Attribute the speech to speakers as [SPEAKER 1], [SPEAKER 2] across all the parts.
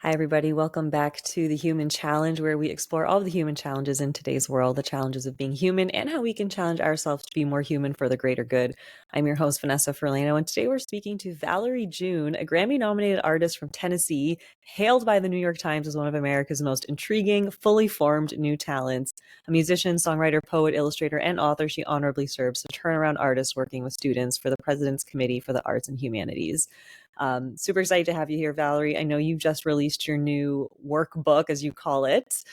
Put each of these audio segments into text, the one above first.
[SPEAKER 1] Hi, everybody. Welcome back to the Human Challenge, where we explore all of the human challenges in today's world, the challenges of being human, and how we can challenge ourselves to be more human for the greater good. I'm your host, Vanessa Ferlano, and today we're speaking to Valerie June, a Grammy-nominated artist from Tennessee, hailed by the New York Times as one of America's most intriguing, fully formed new talents. A musician, songwriter, poet, illustrator, and author, she honorably serves as a turnaround artist working with students for the President's Committee for the Arts and Humanities. Super excited to have you here, Valerie. I know you just released your new workbook, as you call it.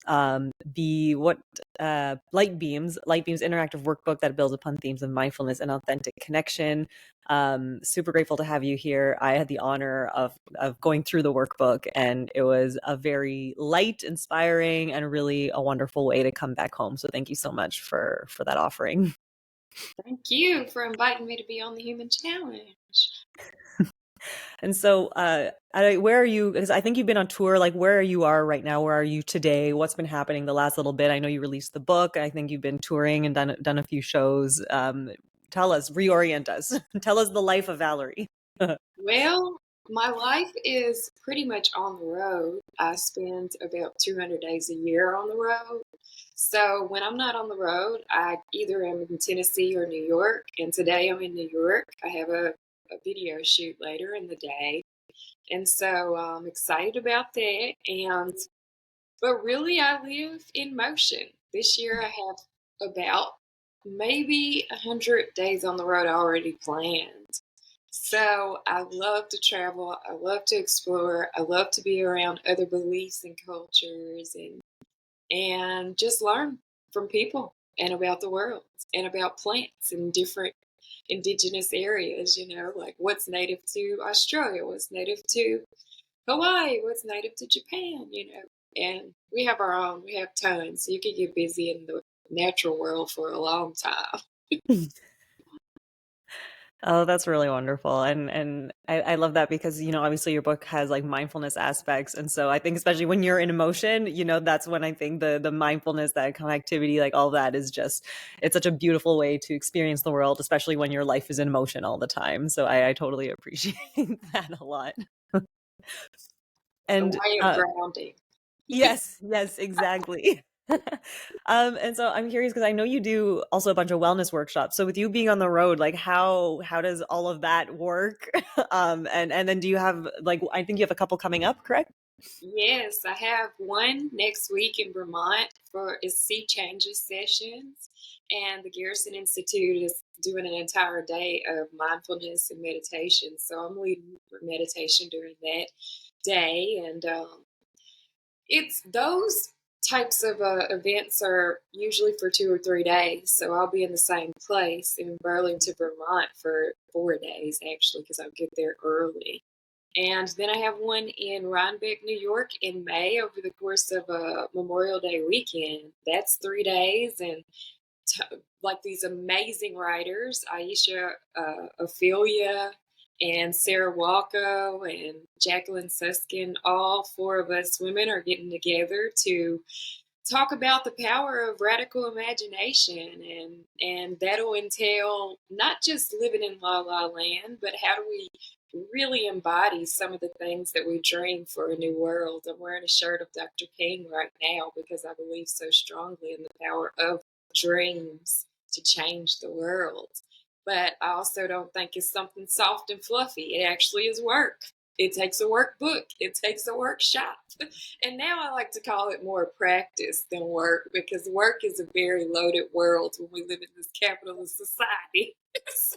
[SPEAKER 1] The what Light Beams interactive workbook that builds upon themes of mindfulness and authentic connection. Super grateful to have you here. I had the honor of going through the workbook, and it was a very light, inspiring, and really a wonderful way to come back home. So thank you so much for that offering.
[SPEAKER 2] Thank you for inviting me to be on the Human Challenge.
[SPEAKER 1] And so, where are you? Because I think you've been on tour. Like, where you are right now? Where are you today? What's been happening the last little bit? I know you released the book. I think you've been touring and done a few shows. Tell us, reorient us. Tell us the life of Valerie.
[SPEAKER 2] Well, my life is pretty much on the road. I spend about 200 days a year on the road. So when I'm not on the road, I either am in Tennessee or New York. And today I'm in New York. I have a video shoot later in the day. And so I'm excited about that. But really, I live in motion. This year, I have about maybe 100 days on the road already planned. So I love to travel. I love to explore. I love to be around other beliefs and cultures and just learn from people and about the world and about plants in different indigenous areas, like what's native to Australia, what's native to Hawaii, what's native to Japan. And we have tons. So you can get busy in the natural world for a long time.
[SPEAKER 1] Oh, that's really wonderful. And I love that because, obviously your book has like mindfulness aspects. And so I think especially when you're in emotion, that's when I think the mindfulness, that connectivity, like all that is just, it's such a beautiful way to experience the world, especially when your life is in motion all the time. So I totally appreciate that a lot.
[SPEAKER 2] A
[SPEAKER 1] And
[SPEAKER 2] way of grounding.
[SPEAKER 1] yes, exactly. And so I'm curious because I know you do also a bunch of wellness workshops. So with you being on the road, like how does all of that work? And then do you have, like, I think you have a couple coming up, correct?
[SPEAKER 2] Yes, I have one next week in Vermont for is Sea Changes sessions, and the Garrison Institute is doing an entire day of mindfulness and meditation. So I'm leading for meditation during that day, and it's those types of events are usually for 2 or 3 days. So I'll be in the same place in Burlington, Vermont for 4 days actually, because I'll get there early. And then I have one in Rhinebeck, New York in May over the course of a Memorial Day weekend. That's 3 days. And like these amazing writers, Aisha, Ophelia, and Sarah Walko and Jacqueline Suskin, all four of us women are getting together to talk about the power of radical imagination, and that'll entail not just living in la la land, but how do we really embody some of the things that we dream for a new world. I'm wearing a shirt of Dr. King right now because I believe so strongly in the power of dreams to change the world. But I also don't think it's something soft and fluffy. It actually is work. It takes a workbook. It takes a workshop. And now I like to call it more practice than work, because work is a very loaded world when we live in this capitalist society. So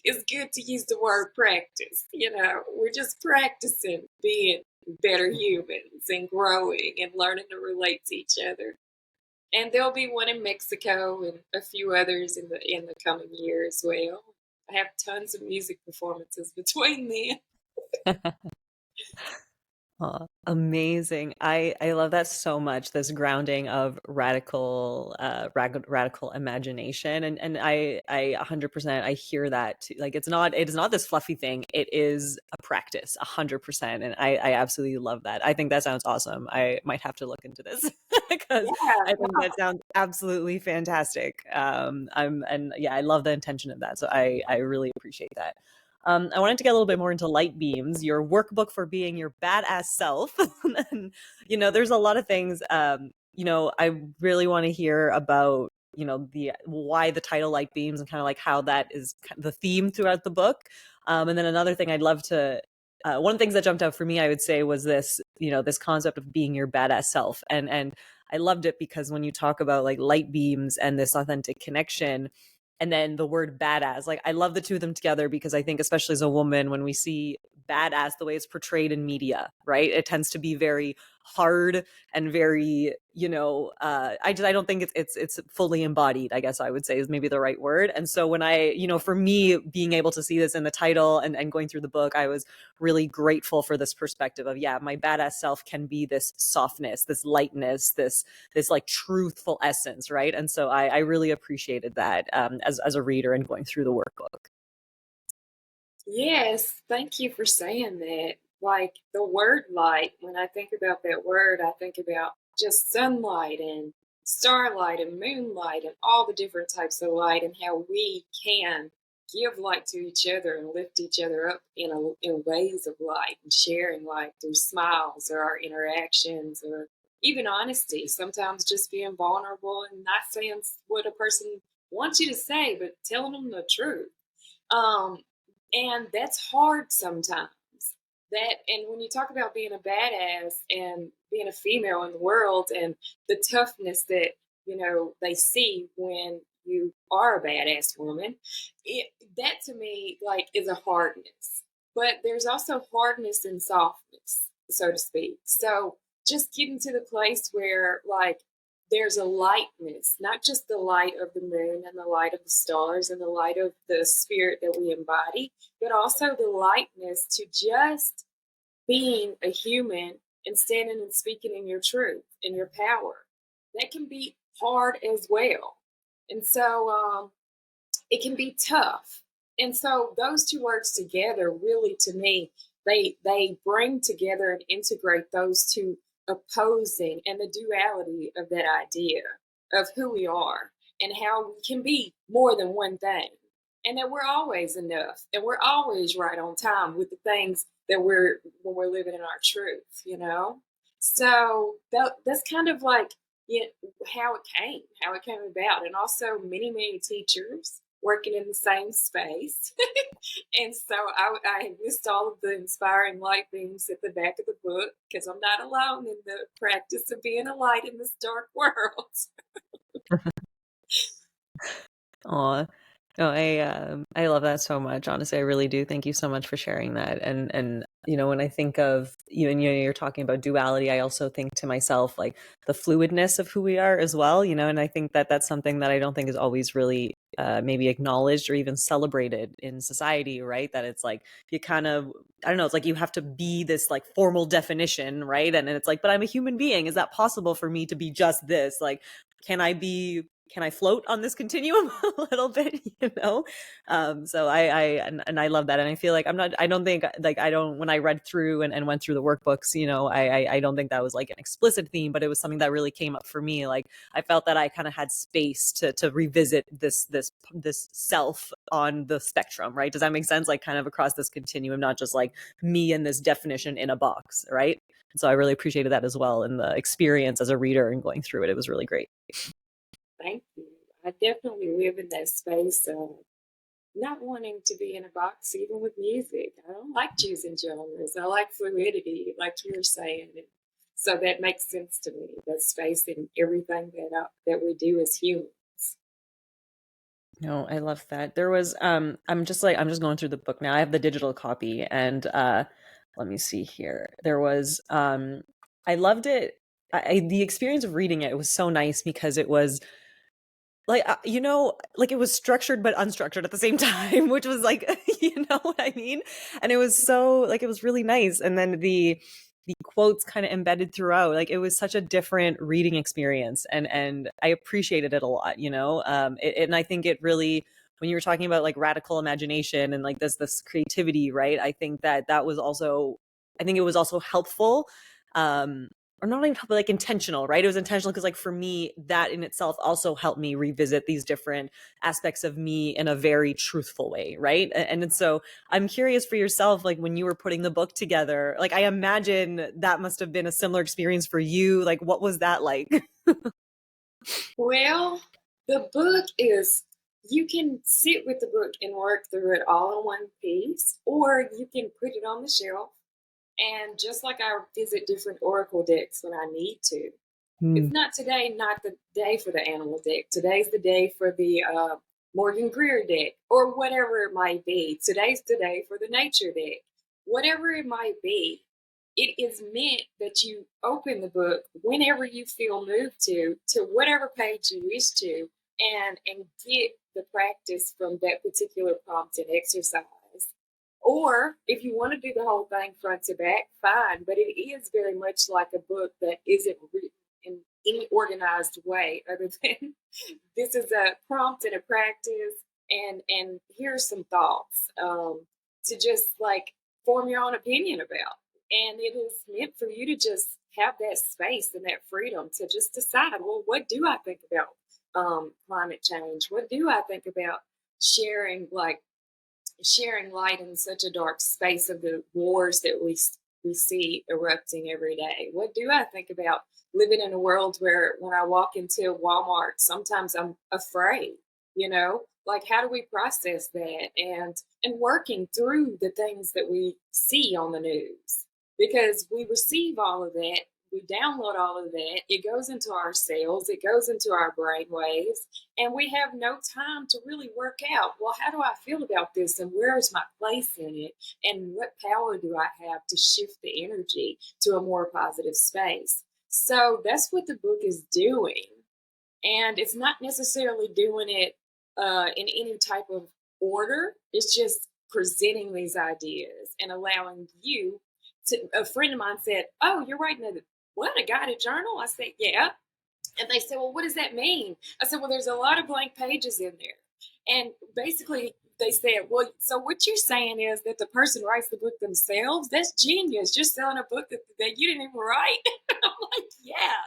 [SPEAKER 2] it's good to use the word practice. We're just practicing being better humans and growing and learning to relate to each other. And there'll be one in Mexico and a few others in the coming year as well. I have tons of music performances between then.
[SPEAKER 1] Aw, amazing. I love that so much, this grounding of radical imagination. And I 100% I hear that too. Like it is not this fluffy thing. It is a practice, 100%. And I absolutely love that. I think that sounds awesome. I might have to look into this because I think
[SPEAKER 2] Yeah.
[SPEAKER 1] that sounds absolutely fantastic. And yeah, I love the intention of that. So I really appreciate that. I wanted to get a little bit more into light beams, your workbook for being your badass self. And, there's a lot of things, I really want to hear about, the why the title light beams and kind of like how that is the theme throughout the book. And then another thing I'd love to, one of the things that jumped out for me, I would say, was this, this concept of being your badass self. And I loved it because when you talk about like light beams and this authentic connection, and then the word badass, like I love the two of them together because I think, especially as a woman, when we see badass the way it's portrayed in media, right, it tends to be very hard and very, I don't think it's fully embodied, I guess I would say is maybe the right word. And so when I, for me, being able to see this in the title and going through the book, I was really grateful for this perspective of, yeah, my badass self can be this softness, this lightness, this like truthful essence, right? And so I really appreciated that, as a reader and going through the workbook.
[SPEAKER 2] Yes, thank you for saying that. Like the word light, when I think about that word, I think about just sunlight and starlight and moonlight and all the different types of light and how we can give light to each other and lift each other up in ways of light and sharing light through smiles or our interactions or even honesty. Sometimes just being vulnerable and not saying what a person wants you to say, but telling them the truth. Um, and that's hard sometimes. That and when you talk about being a badass and being a female in the world and the toughness that they see when you are a badass woman, that to me like is a hardness. But there's also hardness and softness, so to speak. So just getting to the place where like there's a lightness, not just the light of the moon and the light of the stars and the light of the spirit that we embody, but also the lightness to just being a human and standing and speaking in your truth and your power. That can be hard as well. And so it can be tough. And so those two words together really to me they bring together and integrate those two opposing and the duality of that idea of who we are and how we can be more than one thing and that we're always enough and we're always right on time with the things that we're when we're living in our truth. So that's kind of like how it came about, and also many teachers working in the same space. And so I list all of the inspiring light beams at the back of the book because I'm not alone in the practice of being a light in this dark world.
[SPEAKER 1] Aw. No, I love that so much. Honestly, I really do. Thank you so much for sharing that. And when I think of you and you're talking about duality, I also think to myself like the fluidness of who we are as well. And I think that that's something that I don't think is always really maybe acknowledged or even celebrated in society, right? That it's like you kind of, I don't know, it's like you have to be this like formal definition, right? And it's like, but I'm a human being. Is that possible for me to be just this? Like, can I float on this continuum a little bit, so I love that. And I feel like I don't think like, when I read through and went through the workbooks, I don't think that was like an explicit theme, but it was something that really came up for me. Like I felt that I kind of had space to revisit this self on the spectrum, right? Does that make sense? Like kind of across this continuum, not just like me and this definition in a box, right? So I really appreciated that as well in the experience as a reader and going through it. It was really great.
[SPEAKER 2] Thank you. I definitely live in that space of not wanting to be in a box, even with music. I don't like choosing genres. I like fluidity, like you were saying. And so that makes sense to me. That space in everything that we do as humans.
[SPEAKER 1] No, I love that. There was I'm just going through the book now. I have the digital copy and let me see here. There was I loved it. The experience of reading it was so nice because it was like like it was structured but unstructured at the same time, which was like you know what I mean? And it was so like it was really nice. And then the quotes kind of embedded throughout, like it was such a different reading experience, and I appreciated it a lot, and I think it really, when you were talking about like radical imagination and like this creativity, right? I think that was also, I think it was also helpful, or not even like intentional, right? It was intentional because like for me, that in itself also helped me revisit these different aspects of me in a very truthful way, right? And so I'm curious for yourself, like when you were putting the book together, like I imagine that must have been a similar experience for you. Like what was that like?
[SPEAKER 2] Well, the book is, you can sit with the book and work through it all in one piece, or you can put it on the shelf. And just like I visit different oracle decks when I need to, it's
[SPEAKER 1] Mm,
[SPEAKER 2] not today, not the day for the animal deck. Today's the day for the Morgan Greer deck, or whatever it might be. Today's the day for the nature deck. Whatever it might be, it is meant that you open the book whenever you feel moved to whatever page you wish to, and get the practice from that particular prompt and exercise. Or if you want to do the whole thing front to back, fine. But it is very much like a book that isn't written in any organized way other than this is a prompt and a practice, and here's some thoughts to just like form your own opinion about. And it is meant for you to just have that space and that freedom to just decide, well, what do I think about climate change? What do I think about sharing, like sharing light in such a dark space of the wars that we see erupting every day? What do I think about living in a world where when I walk into Walmart, sometimes I'm afraid, you know? Like how do we process that, and working through the things that we see on the news? Because we receive all of that, we download all of that, it goes into our cells, it goes into our brain waves, and we have no time to really work out, well, how do I feel about this, and where is my place in it, and what power do I have to shift the energy to a more positive space? So that's what the book is doing. And it's not necessarily doing it in any type of order, it's just presenting these ideas and allowing you to. A friend of mine said, oh, you're writing a guided journal? I said, yeah. And they said, well, what does that mean? I said, well, there's a lot of blank pages in there. And basically, they said, well, so what you're saying is that the person writes the book themselves? That's genius. You're selling a book that you didn't even write. I'm like, yeah,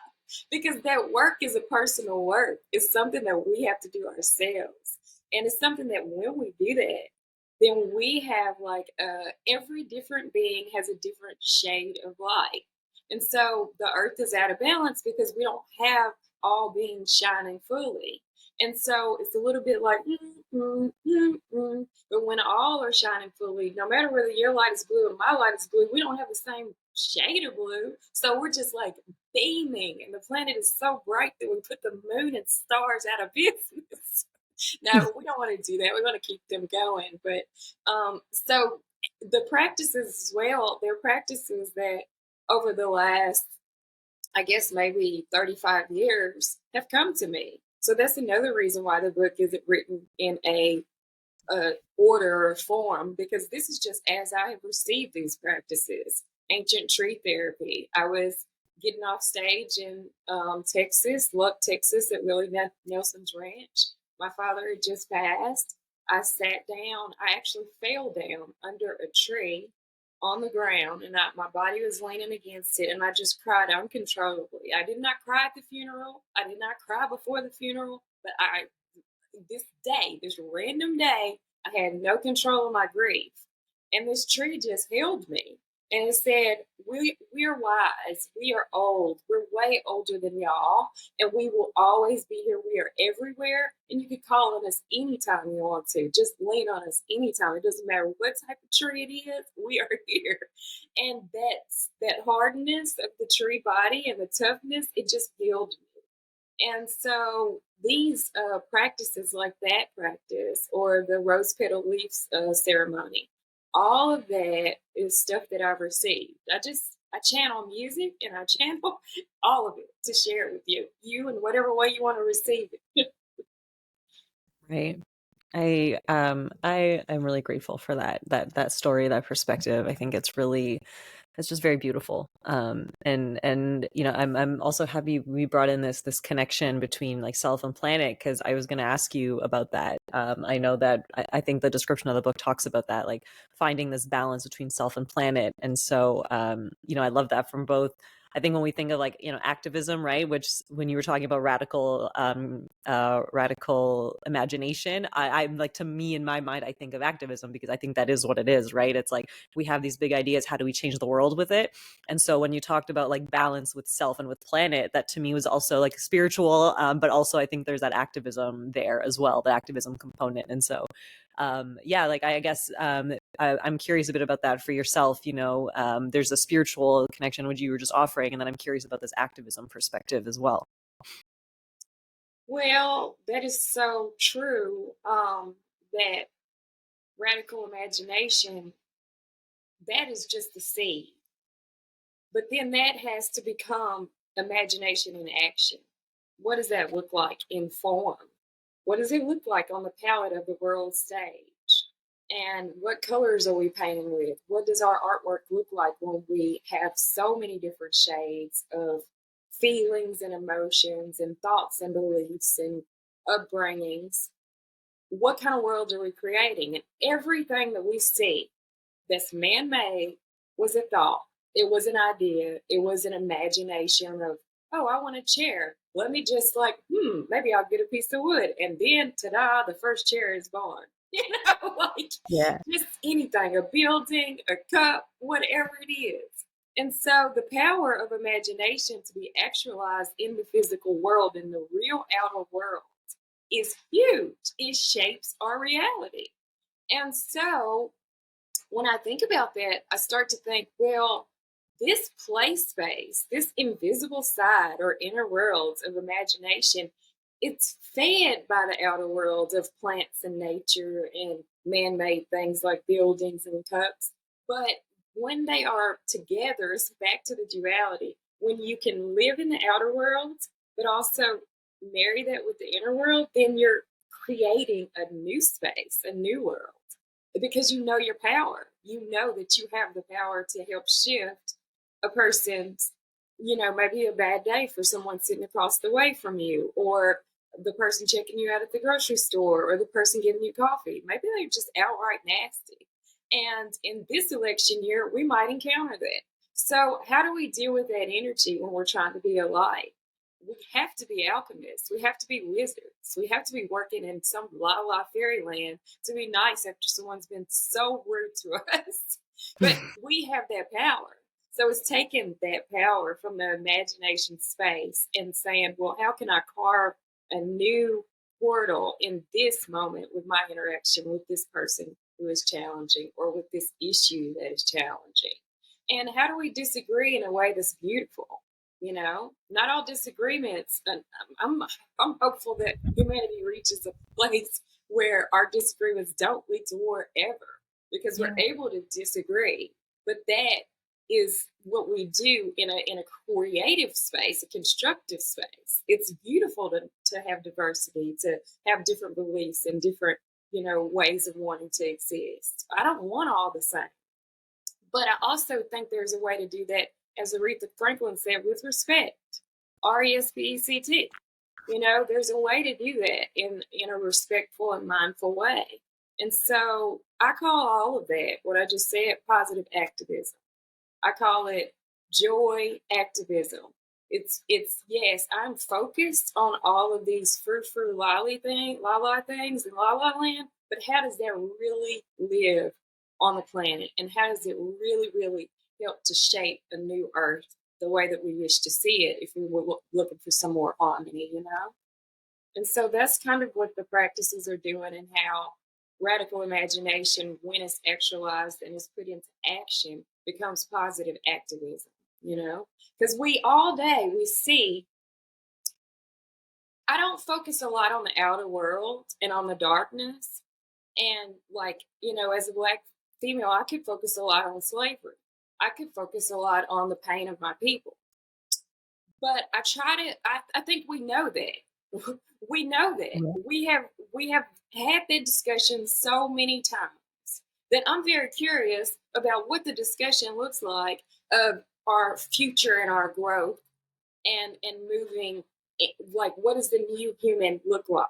[SPEAKER 2] because that work is a personal work. It's something that we have to do ourselves. And it's something that when we do that, then we have like every different being has a different shade of light. And so the earth is out of balance because we don't have all beings shining fully. And so it's a little bit like, but when all are shining fully, no matter whether your light is blue and my light is blue, we don't have the same shade of blue. So we're just like beaming, and the planet is so bright that we put the moon and stars out of business. No, we don't want to do that. We want to keep them going. But so the practices as well, they're practices that over the last, I guess, maybe 35 years have come to me. So that's another reason why the book isn't written in a order or form, because this is just as I have received these practices. Ancient tree therapy. I was getting off stage in Texas, Luck, Texas, at Willie Nelson's ranch. My father had just passed. I sat down. I actually fell down under a tree on the ground, and my body was leaning against it, and I just cried uncontrollably. I did not cry at the funeral. I did not cry before the funeral, but this random day, I had no control of my grief. And this tree just held me. And it said, we're wise. We are old. We're way older than y'all. And we will always be here. We are everywhere. And you can call on us anytime you want to. Just lean on us anytime. It doesn't matter what type of tree it is. We are here. And that hardness of the tree body and the toughness, it just healed me. And so these practices, like that practice or the rose petal leaves ceremony, all of that is stuff that I've received. I channel music, and I channel all of it to share it with you in whatever way you want to receive it.
[SPEAKER 1] right. I am really grateful for that story, that perspective. I think it's just very beautiful. And you know, I'm also happy we brought in this connection between like self and planet, because I was going to ask you about that. I know that I think the description of the book talks about that, like finding this balance between self and planet. And so, I love that from both. I think when we think of like, activism, right, which when you were talking about radical imagination, I'm like, to me, in my mind, I think of activism because I think that is what it is, right? It's like we have these big ideas. How do we change the world with it? And so when you talked about like balance with self and with planet, that to me was also like spiritual, but also I think there's that activism there as well, the activism component. And so, like I guess I'm curious a bit about that for yourself. There's a spiritual connection which you were just offering, and then I'm curious about this activism perspective as well.
[SPEAKER 2] Well, that is so true. That radical imagination, that is just the seed. But then that has to become imagination in action. What does that look like in form? What does it look like on the palette of the world stage? And what colors are we painting with? What does our artwork look like when we have so many different shades of feelings and emotions and thoughts and beliefs and upbringings? What kind of world are we creating? And everything that we see that's man made was a thought. It was an idea. It was an imagination of, oh, I want a chair. Let me just like, maybe I'll get a piece of wood. And then, ta da, the first chair is born. Like
[SPEAKER 1] Yeah.
[SPEAKER 2] just anything, a building, a cup, whatever it is. And so the power of imagination to be actualized in the physical world, in the real outer world, is huge. It shapes our reality. And so when I think about that, I start to think, well, this play space, this invisible side or inner worlds of imagination, it's fed by the outer worlds of plants and nature and man made things like buildings and cups. But when they are together, it's back to the duality. When you can live in the outer worlds, but also marry that with the inner world, then you're creating a new space, a new world because you know your power. You know that you have the power to help shift a person's, maybe a bad day for someone sitting across the way from you, or the person checking you out at the grocery store, or the person giving you coffee. Maybe they're just outright nasty. And in this election year, we might encounter that. So, how do we deal with that energy when we're trying to be a light? We have to be alchemists. We have to be wizards. We have to be working in some la la fairyland to be nice after someone's been so rude to us. But we have that power. So it's taking that power from the imagination space and saying, well, how can I carve a new portal in this moment with my interaction with this person who is challenging or with this issue that is challenging? And how do we disagree in a way that's beautiful? Not all disagreements. And I'm hopeful that humanity reaches a place where our disagreements don't lead to war ever, because we're able to disagree. But that is what we do in a creative space, a constructive space. It's beautiful to have diversity, to have different beliefs and different ways of wanting to exist. I don't want all the same, but I also think there's a way to do that, as Aretha Franklin said, with respect. RESPECT. There's a way to do that in a respectful and mindful way. And so I call all of that, what I just said, positive activism. I call it joy activism. It's yes, I'm focused on all of these frou lolly things in la la land, but how does that really live on the planet? And how does it really, really help to shape a new earth the way that we wish to see it if we were looking for some more harmony? And so that's kind of what the practices are doing, and how radical imagination, when it's actualized and is put into action, becomes positive activism. Because we all day we see, I don't focus a lot on the outer world and on the darkness. And as a Black female, I could focus a lot on slavery. I could focus a lot on the pain of my people. But I think we know that. We know that. We have had that discussion so many times that I'm very curious about what the discussion looks like of our future and our growth and moving. Like, what does the new human look like?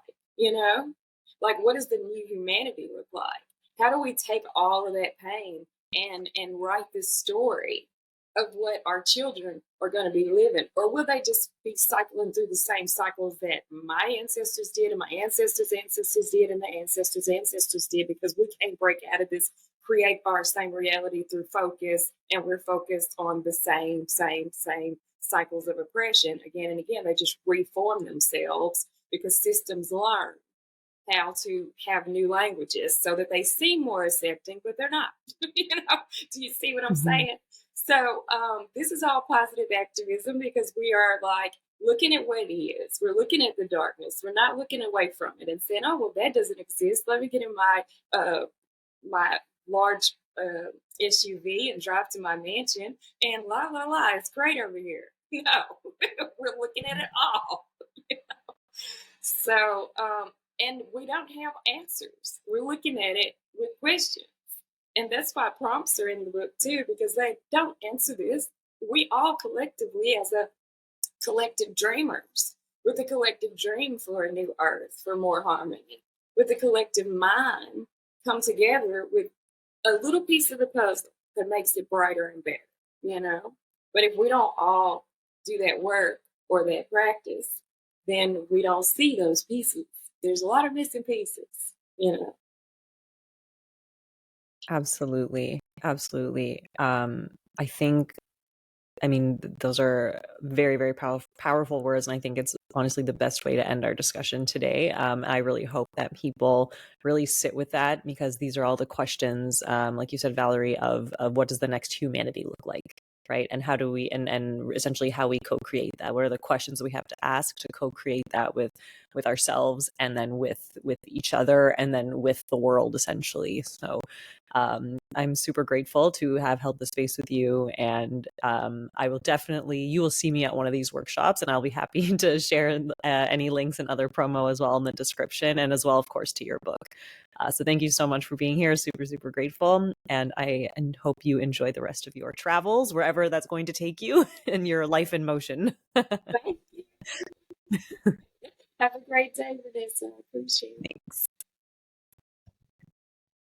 [SPEAKER 2] Like, what does the new humanity look like? How do we take all of that pain and write this story of what our children are going to be living? Or will they just be cycling through the same cycles that my ancestors did, and my ancestors' ancestors did, and the ancestors' ancestors did? Because we can't break out of this create our same reality through focus, and we're focused on the same cycles of oppression again and again. They just reform themselves because systems learn how to have new languages so that they seem more accepting, but they're not. Do you see what I'm
[SPEAKER 1] Mhm.
[SPEAKER 2] saying? So this is all positive activism because we are like looking at what it is. We're looking at the darkness. We're not looking away from it and saying, "Oh, well, that doesn't exist. Let me get in my large SUV and drive to my mansion and la la la. It's great over here." No, we're looking at it all. So, and we don't have answers. We're looking at it with questions. And that's why prompts are in the book too, because they don't answer this. We all collectively, as a collective dreamers, with a collective dream for a new earth, for more harmony, with a collective mind, come together with a little piece of the puzzle that makes it brighter and better, you know? But if we don't all do that work or that practice, then we don't see those pieces. There's a lot of missing pieces, you know?
[SPEAKER 1] Absolutely. Absolutely. I think, I mean, those are very, very powerful words. And I think it's honestly the best way to end our discussion today. I really hope that people really sit with that, because these are all the questions, like you said, Valerie, of what does the next humanity look like? Right. And how do we, and essentially how we co-create that? What are the questions we have to ask to co-create that with ourselves, and then with each other, and then with the world, essentially. So I'm super grateful to have held the space with you. And I will definitely, you will see me at one of these workshops, and I'll be happy to share any links and other promo as well in the description, and as well, of course, to your book. So thank you so much for being here. Super, super grateful. And I hope you enjoy the rest of your travels, wherever that's going to take you in your life in motion.
[SPEAKER 2] Thank you. Have a great day, Vanessa. I appreciate it.
[SPEAKER 1] Thanks.